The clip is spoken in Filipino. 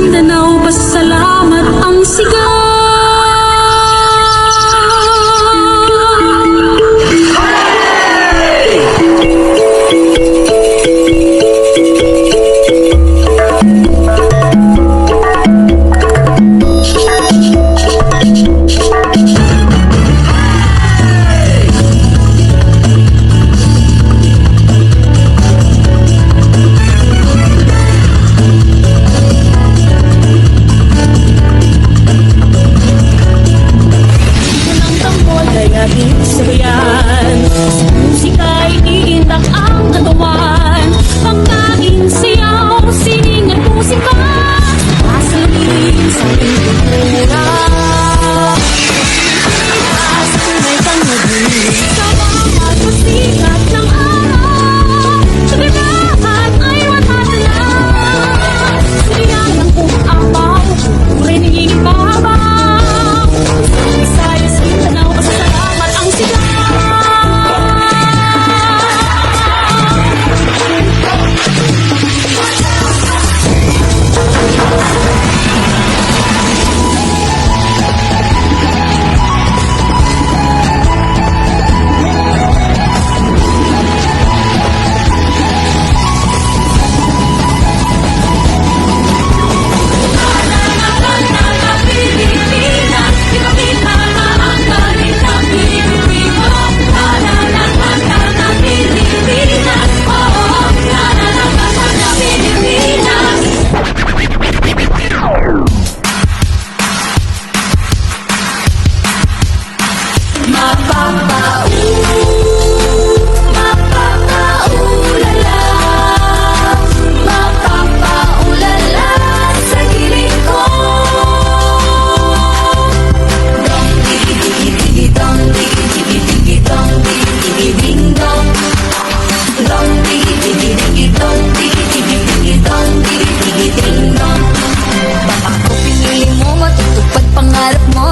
Mindanao, pasalamat ang sigaw. Musika'y iindak ang katawan, pagkain, siyaw, sining at musika, pasalubin sa ating kultura. Sa tunay kang naging sa bawat pasikat ng araw, sa ganahan ay watata na, suriyan ng kung-apaw, kulay nagiging babaw. Visayas, Mindanao, pasalamat ang sigaw. Baka ko pinili mo, matutupad pangarap mo.